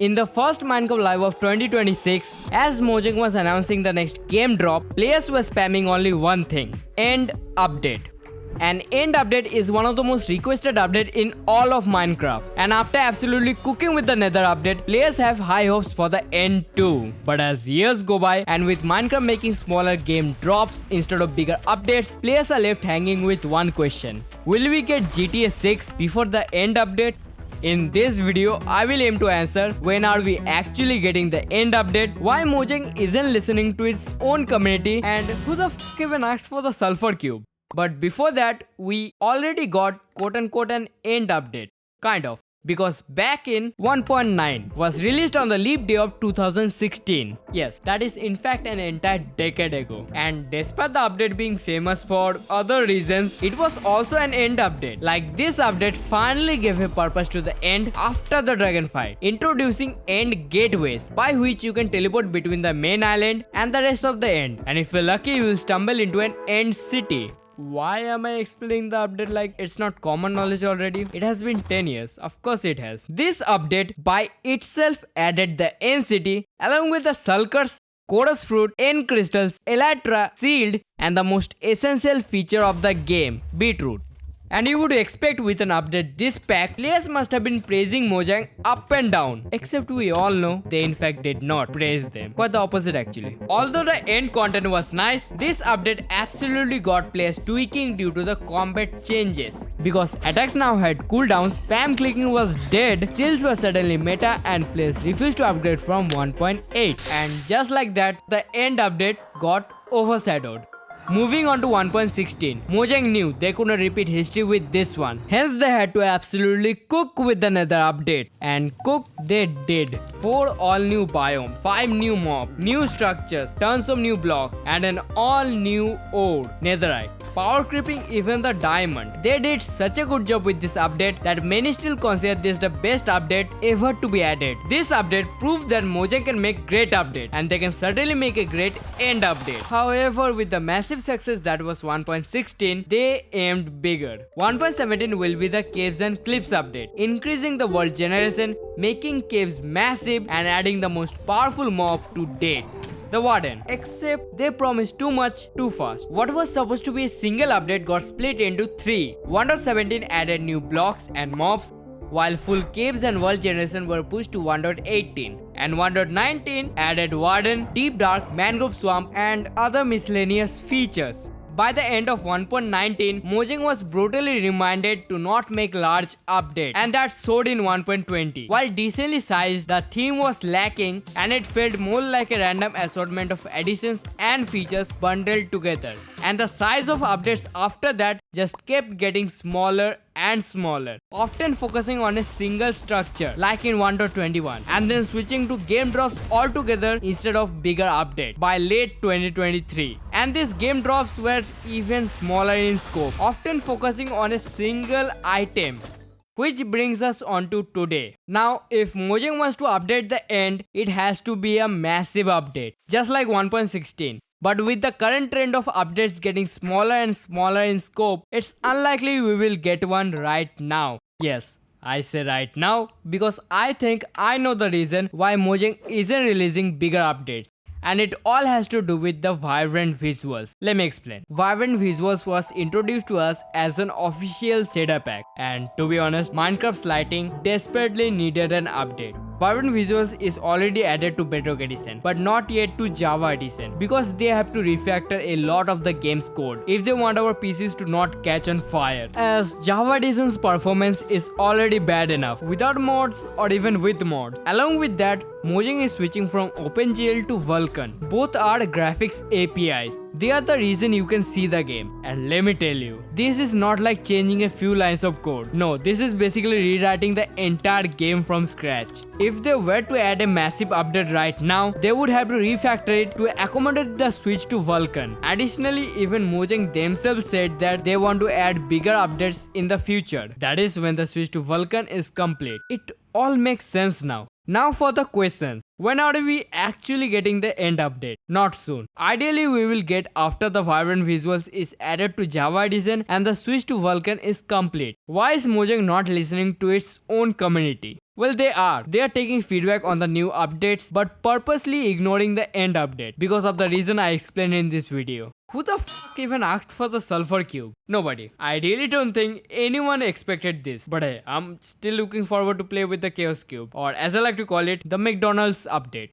In the first Minecraft Live of 2026, as Mojang was announcing the next game drop, players were spamming only one thing: End Update. An End Update is one of the most requested updates in all of Minecraft, and after absolutely cooking with the Nether update, players have high hopes for the End too. But as years go by and with Minecraft making smaller game drops instead of bigger updates, players are left hanging with one question: will we get GTA 6 before the End update? In this video, I will aim to answer when are we actually getting the End update, why Mojang isn't listening to its own community, and who the f even asked for the sulfur cube. But before that, we already got quote-unquote an End update. Kind of. Because back in 1.9 was released on the leap day of 2016. Yes, that is in fact an entire decade ago. And despite the update being famous for other reasons, it was also an End update. Like, this update finally gave a purpose to the End after the dragon fight, introducing End gateways by which you can teleport between the main island and the rest of the End. And if you're lucky, you will stumble into an End city. Why am I explaining the update like it's not common knowledge already? It has been 10 years. Of course it has. This update by itself added the End city along with the Sulkers, Chorus Fruit, End Crystals, Elytra, Sealed, and the most essential feature of the game, Beetroot. And you would expect with an update this pack, players must have been praising Mojang up and down. Except we all know they in fact did not praise them. Quite the opposite actually. Although the End content was nice, this update absolutely got players tweaking due to the combat changes. Because attacks now had cooldowns, spam clicking was dead, kills were suddenly meta, and players refused to upgrade from 1.8. And just like that, the End update got overshadowed. Moving on to 1.16, Mojang knew they could not repeat history with this one. Hence they had to absolutely cook with the Nether update. And cook they did. 4 all new biomes, 5 new mobs, new structures, tons of new blocks, and an all new ore, Netherite. Power creeping even the diamond. They did such a good job with this update that many still consider this the best update ever to be added. This update proved that Mojang can make great update, and they can certainly make a great End update. However, with the massive success that was 1.16, they aimed bigger. 1.17 will be the caves and cliffs update, increasing the world generation, making caves massive, and adding the most powerful mob to date, the Warden. Except they promised too much too fast. What was supposed to be a single update got split into 3. 1.17 added new blocks and mobs, while full caves and world generation were pushed to 1.18. And 1.19 added Warden, Deep Dark, Mangrove Swamp, and other miscellaneous features. By the end of 1.19, Mojang was brutally reminded to not make large updates, and that showed in 1.20. While decently sized, the theme was lacking and it felt more like a random assortment of additions and features bundled together. And the size of updates after that just kept getting smaller and smaller, often focusing on a single structure like in 1.21, and then switching to game drops altogether instead of bigger update by late 2023. And these game drops were even smaller in scope, often focusing on a single item. Which brings us on to today. Now, if Mojang wants to update the End, it has to be a massive update, just like 1.16. But with the current trend of updates getting smaller and smaller in scope, it's unlikely we will get one right now. Yes, I say right now because I think I know the reason why Mojang isn't releasing bigger updates. And it all has to do with the vibrant visuals. Let me explain. Vibrant visuals was introduced to us as an official shader pack, and to be honest, Minecraft's lighting desperately needed an update. Vibrant visuals is already added to Bedrock Edition, but not yet to Java Edition, because they have to refactor a lot of the game's code if they want our PCs to not catch on fire, as Java Edition's performance is already bad enough without mods or even with mods. Along with that, Mojang is switching from OpenGL to Vulkan. Both are graphics APIs. They are the reason you can see the game. And let me tell you, this is not like changing a few lines of code. No, this is basically rewriting the entire game from scratch. If they were to add a massive update right now, they would have to refactor it to accommodate the switch to Vulkan. Additionally, even Mojang themselves said that they want to add bigger updates in the future. That is when the switch to Vulkan is complete. It all makes sense now. Now for the question. When are we actually getting the end update? Not soon. Ideally we will get after the vibrant visuals is added to Java Edition and the switch to Vulkan is complete. Why is Mojang not listening to its own community? Well, they are. They are taking feedback on the new updates but purposely ignoring the end update because of the reason I explained in this video. Who the fuck even asked for the sulfur cube? Nobody. I really don't think anyone expected this. But hey, I'm still looking forward to play with the chaos cube, or as I like to call it, the McDonald's update.